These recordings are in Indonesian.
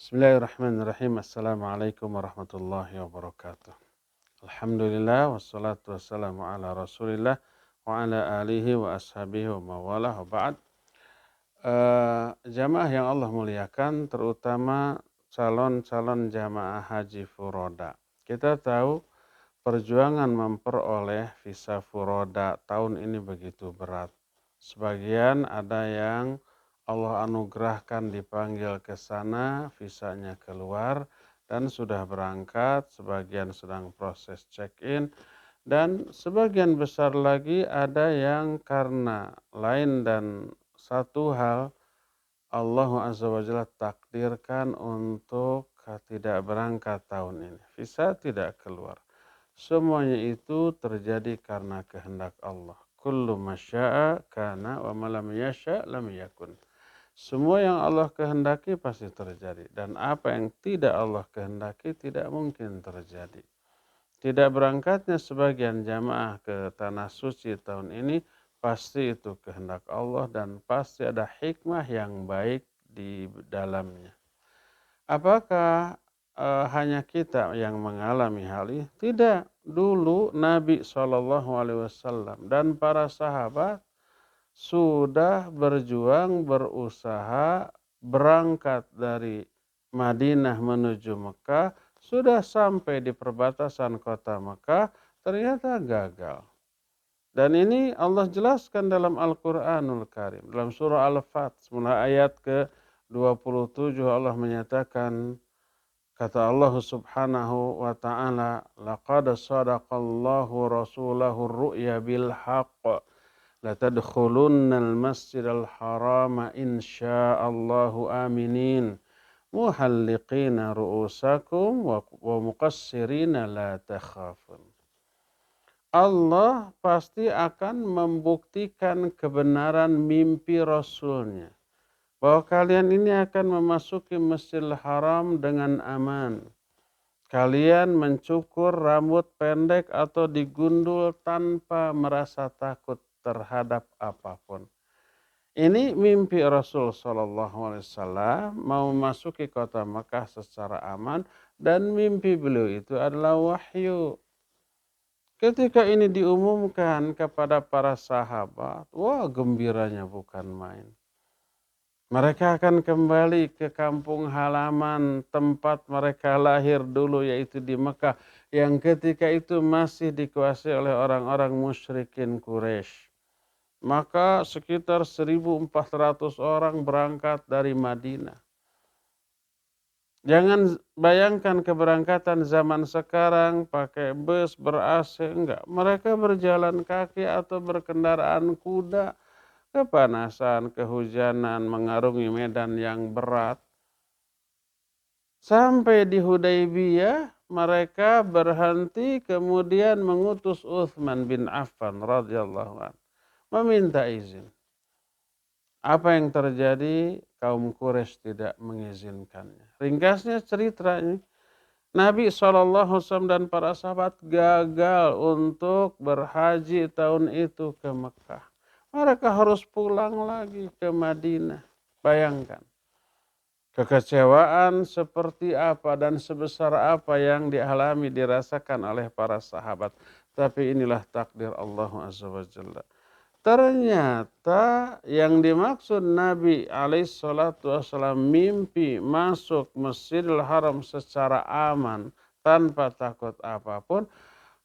Bismillahirrahmanirrahim. Assalamualaikum warahmatullahi wabarakatuh. Alhamdulillah wassalatu wassalamu ala Rasulillah wa ala alihi wa ashabihi wa mawalah wa ba'd. Jamaah yang Allah muliakan, terutama calon-calon jamaah haji furoda. Kita tahu perjuangan memperoleh visa furoda tahun ini begitu berat. Sebagian ada yang Allah anugerahkan dipanggil ke sana, visanya keluar dan sudah berangkat, sebagian sedang proses check-in, dan sebagian besar lagi ada yang karena lain dan satu hal Allah Azza wa Jalla takdirkan untuk tidak berangkat tahun ini. Visa tidak keluar. Semuanya itu terjadi karena kehendak Allah. Kullu masya'a kana wa ma lam yasha' lam yakun. Semua yang Allah kehendaki pasti terjadi. Dan apa yang tidak Allah kehendaki tidak mungkin terjadi. Tidak berangkatnya sebagian jamaah ke tanah suci tahun ini pasti itu kehendak Allah dan pasti ada hikmah yang baik di dalamnya. Apakah hanya kita yang mengalami hal ini? Tidak. Dulu Nabi SAW dan para sahabat sudah berjuang, berusaha, berangkat dari Madinah menuju Mekah, sudah sampai di perbatasan kota Mekah, ternyata gagal. Dan ini Allah jelaskan dalam Al-Quranul Karim. Dalam surah Al-Fat, mulai ayat ke-27 Allah menyatakan, kata Allah subhanahu wa ta'ala, laqad sadaqallahu rasulahu ru'ya bil haqq. Latadkhulunnal masjidal harama insya'allahu aminin muhalliqina ru'usakum wa muqassirina la takhafun. Allah pasti akan membuktikan kebenaran mimpi Rasulnya. Bahwa kalian ini akan memasuki Masjidil Haram dengan aman. Kalian mencukur rambut pendek atau digundul tanpa merasa takut terhadap apapun. Ini mimpi Rasul SAW mau memasuki kota Makkah secara aman dan mimpi beliau itu adalah wahyu. Ketika ini diumumkan kepada para sahabat, wah gembiranya bukan main. Mereka akan kembali ke kampung halaman tempat mereka lahir dulu, yaitu di Mekah, yang ketika itu masih dikuasai oleh orang-orang musyrikin Quraisy. Maka sekitar 1.400 orang berangkat dari Madinah. Jangan bayangkan keberangkatan zaman sekarang pakai bus ber-AC, enggak. Mereka berjalan kaki atau berkendaraan kuda. Kepanasan, kehujanan, mengarungi medan yang berat. Sampai di Hudaybiyah, mereka berhenti kemudian mengutus Utsman bin Affan radhiyallahu anhu meminta izin. Apa yang terjadi? Kaum Quraisy tidak mengizinkannya. Ringkasnya ceritanya, Nabi SAW dan para sahabat gagal untuk berhaji tahun itu ke Mekah. Mereka harus pulang lagi ke Madinah. Bayangkan. Kekecewaan seperti apa dan sebesar apa yang dialami, dirasakan oleh para sahabat. Tapi inilah takdir Allah Azza wa Jalla. Ternyata yang dimaksud Nabi SAW mimpi masuk Masjidil Haram secara aman tanpa takut apapun,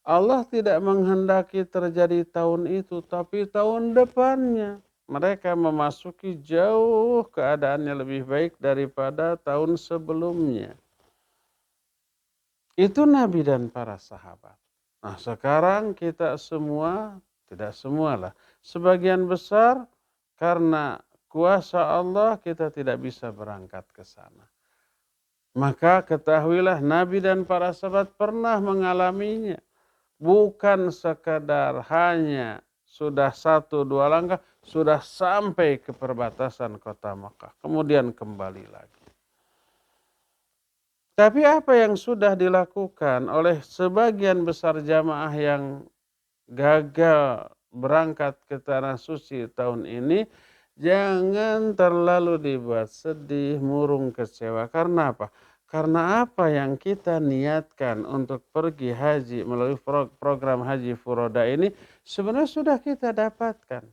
Allah tidak menghendaki terjadi tahun itu, tapi tahun depannya. Mereka memasuki jauh keadaannya lebih baik daripada tahun sebelumnya. Itu Nabi dan para sahabat. Nah sekarang kita semua, tidak semualah, sebagian besar karena kuasa Allah kita tidak bisa berangkat ke sana. Maka ketahuilah Nabi dan para sahabat pernah mengalaminya. Bukan sekadar hanya sudah 1-2 langkah, sudah sampai ke perbatasan kota Makkah. Kemudian kembali lagi. Tapi apa yang sudah dilakukan oleh sebagian besar jamaah yang gagal berangkat ke tanah suci tahun ini, Jangan terlalu dibuat sedih, murung, kecewa. Karena apa? Karena apa yang kita niatkan untuk pergi haji melalui program haji furoda ini sebenarnya sudah kita dapatkan.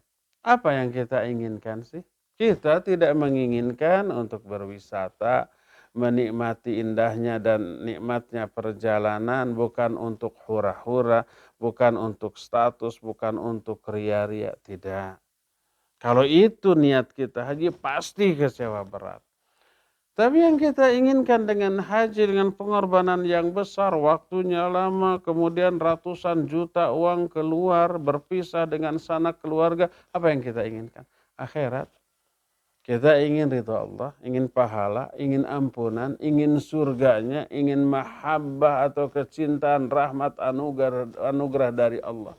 Apa yang kita inginkan sih? Kita tidak menginginkan untuk berwisata, menikmati indahnya dan nikmatnya perjalanan, bukan untuk hura-hura, bukan untuk status, bukan untuk ria-ria, tidak. Kalau itu niat kita haji pasti kecewa berat. Tapi yang kita inginkan dengan haji dengan pengorbanan yang besar, waktunya lama, kemudian ratusan juta uang keluar, berpisah dengan sanak keluarga, apa yang kita inginkan? Akhirat. Kita ingin ridho Allah, ingin pahala, ingin ampunan, ingin surganya, ingin mahabbah atau kecintaan, rahmat, anugerah dari Allah.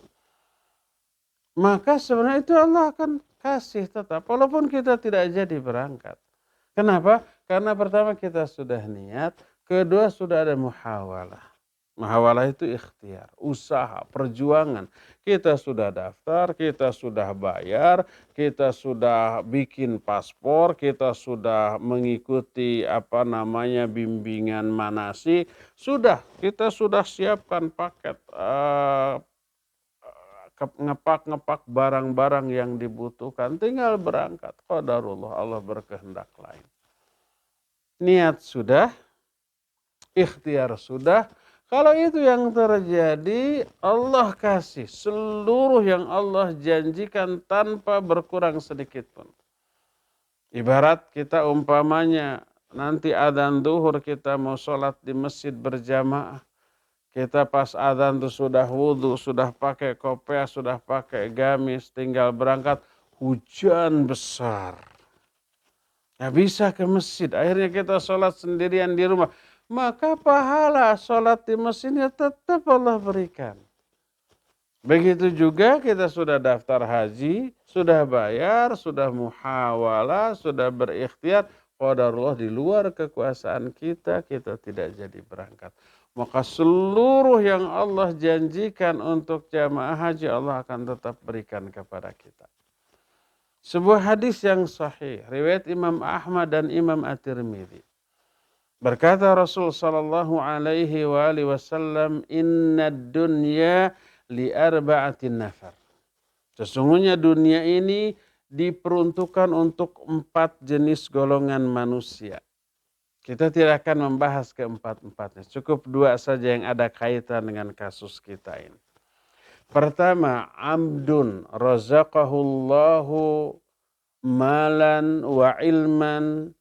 Maka sebenarnya itu Allah akan kasih tetap, walaupun kita tidak jadi berangkat. Kenapa? Karena pertama kita sudah niat, kedua sudah ada muhawalah. Muhawalah itu ikhtiar, usaha, perjuangan. Kita sudah daftar, kita sudah bayar, kita sudah bikin paspor, kita sudah mengikuti bimbingan manasik, kita sudah siapkan paket ngepak-ngepak barang-barang yang dibutuhkan, tinggal berangkat. Qadarullah, Allah berkehendak lain. Niat sudah, ikhtiar sudah. Kalau itu yang terjadi, Allah kasih seluruh yang Allah janjikan tanpa berkurang sedikit pun. Ibarat kita umpamanya nanti adzan duhur kita mau sholat di masjid berjamaah. Kita pas adzan tuh sudah wudhu, sudah pakai kopiah, sudah pakai gamis, tinggal berangkat, hujan besar. Nggak bisa ke masjid, akhirnya kita sholat sendirian di rumah. Maka pahala sholat di masjidnya tetap Allah berikan. Begitu juga kita sudah daftar haji, sudah bayar, sudah muhawalah, sudah berikhtiar. Qadarullah di luar kekuasaan kita, kita tidak jadi berangkat. Maka seluruh yang Allah janjikan untuk jamaah haji Allah akan tetap berikan kepada kita. Sebuah hadis yang sahih, riwayat Imam Ahmad dan Imam At-Tirmidzi. Berkata Rasul sallallahu alaihi wasallam, "Inna dunya li arba'atin nafar." Sesungguhnya dunia ini diperuntukkan untuk 4 jenis golongan manusia. Kita tidak akan membahas keempat-empatnya. Cukup 2 saja yang ada kaitan dengan kasus kita ini. Pertama, amdun razaqahullahu malan wa ilman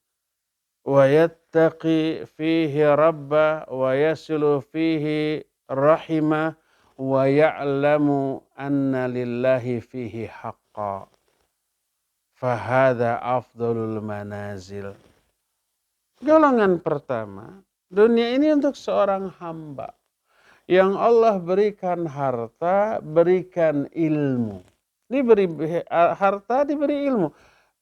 wa yattaqi fihi rabbah wa yasilu fihi rahimah wa ya'lamu anna lillahi fihi haqqa. Fahadha afdalul manazil. Golongan pertama, dunia ini untuk seorang hamba yang Allah berikan harta, berikan ilmu. Diberi harta, diberi ilmu.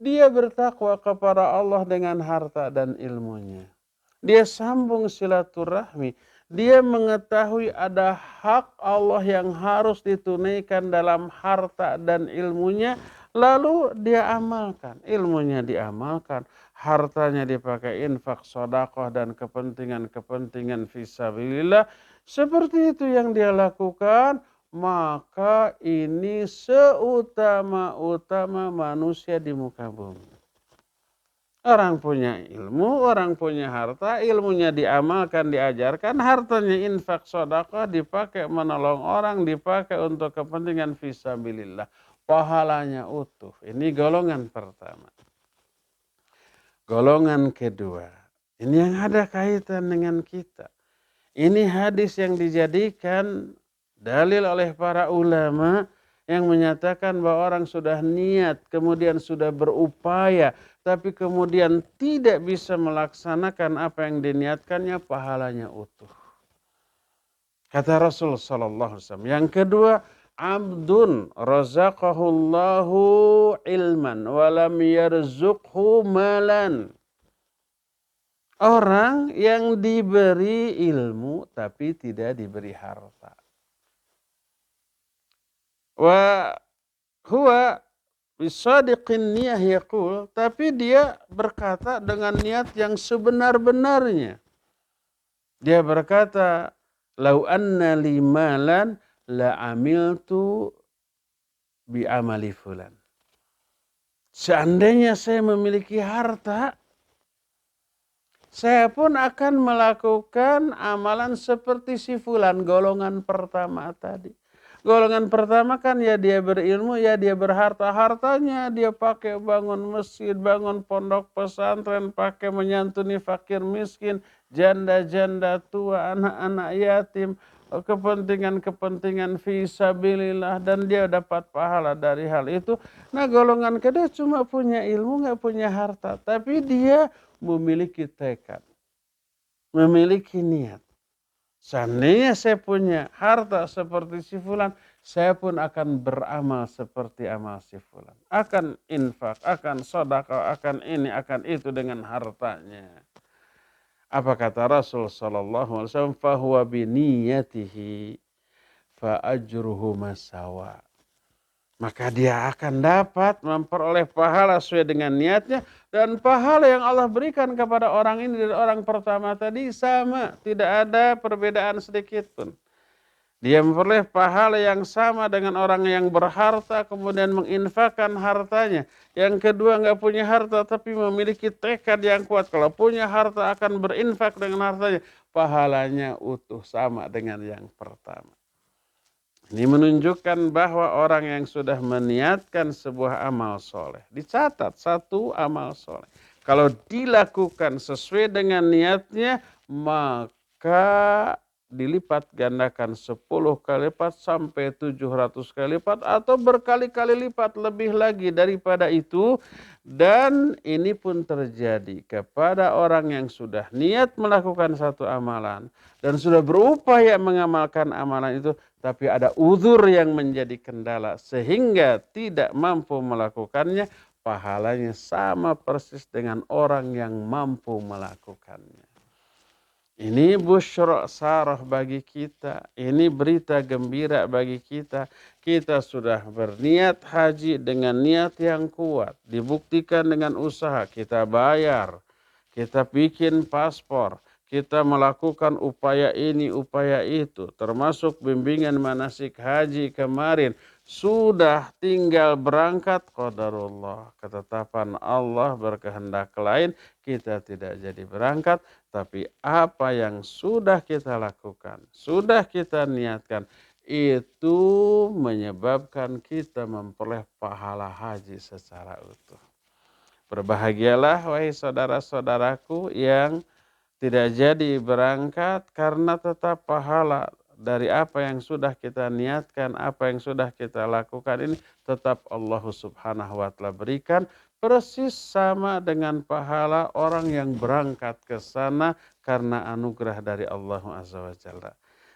Dia bertakwa kepada Allah dengan harta dan ilmunya. Dia sambung silaturahmi. Dia mengetahui ada hak Allah yang harus ditunaikan dalam harta dan ilmunya. Lalu dia amalkan. Ilmunya diamalkan. Hartanya dipakai infak, sedekah dan kepentingan-kepentingan fisabilillah. Seperti itu yang dia lakukan, maka ini seutama-utama manusia di muka bumi. Orang punya ilmu, orang punya harta, ilmunya diamalkan, diajarkan, hartanya infak, sedekah, dipakai menolong orang, dipakai untuk kepentingan fisabilillah. Pahalanya utuh. Ini golongan pertama. Golongan kedua, ini yang ada kaitan dengan kita. Ini hadis yang dijadikan dalil oleh para ulama yang menyatakan bahwa orang sudah niat, kemudian sudah berupaya, tapi kemudian tidak bisa melaksanakan apa yang diniatkannya, pahalanya utuh. Kata Rasul sallallahu alaihi wasallam. Yang kedua, abdun razaqahullahu ilman walam yarzuqhu malan. Orang yang diberi ilmu tapi tidak diberi harta. Wa huwa bisadiqin niyah yaqul, tapi dia berkata dengan niat yang sebenar-benarnya. Dia berkata, lau anna li malan la amiltu bi amali fulan. Seandainya saya memiliki harta, saya pun akan melakukan amalan seperti si fulan, golongan pertama tadi. Golongan pertama kan ya dia berilmu, ya dia berharta. Hartanya dia pakai bangun masjid, bangun pondok pesantren, pakai menyantuni fakir miskin, janda-janda tua, anak-anak yatim, kepentingan-kepentingan fisabilillah, dan dia dapat pahala dari hal itu. Nah, golongan kedua cuma punya ilmu, nggak punya harta, tapi dia memiliki tekad, memiliki niat. Seandainya saya punya harta seperti si fulan, saya pun akan beramal seperti amal si fulan. Akan infak, akan sedekah, akan ini, akan itu dengan hartanya. Apa kata Rasul sallallahu alaihi wasallam? Fahuwa biniyatihi fa ajruhu masawa. Maka dia akan dapat memperoleh pahala sesuai dengan niatnya, dan pahala yang Allah berikan kepada orang ini dari orang pertama tadi sama, tidak ada perbedaan sedikit pun. Dia memperoleh pahala yang sama dengan orang yang berharta kemudian menginfakkan hartanya. Yang kedua nggak punya harta tapi memiliki tekad yang kuat, kalau punya harta akan berinfak dengan hartanya, pahalanya utuh sama dengan yang pertama. Ini menunjukkan bahwa orang yang sudah meniatkan sebuah amal soleh, dicatat satu amal soleh, kalau dilakukan sesuai dengan niatnya, maka dilipat gandakan 10 kali lipat sampai 700 kali lipat atau berkali-kali lipat lebih lagi daripada itu. Dan ini pun terjadi kepada orang yang sudah niat melakukan satu amalan dan sudah berupaya mengamalkan amalan itu, tapi ada uzur yang menjadi kendala sehingga tidak mampu melakukannya, pahalanya sama persis dengan orang yang mampu melakukannya. Ini busyra sarah bagi kita, ini berita gembira bagi kita. Kita sudah berniat haji dengan niat yang kuat, dibuktikan dengan usaha, kita bayar, kita bikin paspor, kita melakukan upaya ini, upaya itu, termasuk bimbingan manasik haji kemarin. Sudah tinggal berangkat, qadarullah, ketetapan Allah berkehendak lain, kita tidak jadi berangkat. Tapi apa yang sudah kita lakukan, sudah kita niatkan, itu menyebabkan kita memperoleh pahala haji secara utuh. Berbahagialah wahai saudara-saudaraku yang tidak jadi berangkat, karena tetap pahala dari apa yang sudah kita niatkan, apa yang sudah kita lakukan ini tetap Allah Subhanahu wa taala berikan, persis sama dengan pahala orang yang berangkat ke sana karena anugerah dari Allah Azza wa Jalla.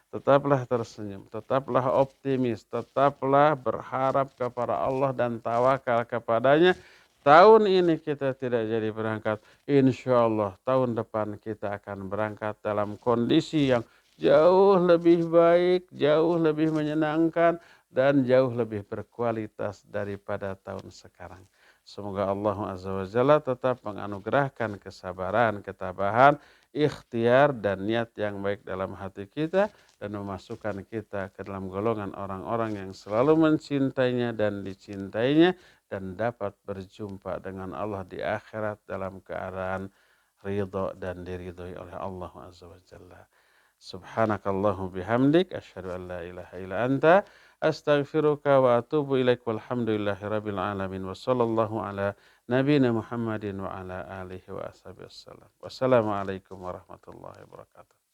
Tetaplah tersenyum, tetaplah optimis, tetaplah berharap kepada Allah dan tawakal kepadanya. Tahun ini kita tidak jadi berangkat, insya Allah tahun depan kita akan berangkat dalam kondisi yang jauh lebih baik, jauh lebih menyenangkan, dan jauh lebih berkualitas daripada tahun sekarang. Semoga Allah Azza wa Jalla tetap menganugerahkan kesabaran, ketabahan, ikhtiar, dan niat yang baik dalam hati kita, dan memasukkan kita ke dalam golongan orang-orang yang selalu mencintainya dan dicintainya, dan dapat berjumpa dengan Allah di akhirat dalam keadaan ridho dan diridhoi oleh Allah Azza wa Jalla. Subhanakallahu bihamdik, asyhadu an la ilaha illa anta, astaghfiruka wa atubu ilaik, walhamdulillahi rabbil alamin, wa sallallahu ala nabiyina Muhammadin wa ala alihi wa ashabihi wassalam. Wassalamualaikum warahmatullahi wabarakatuh.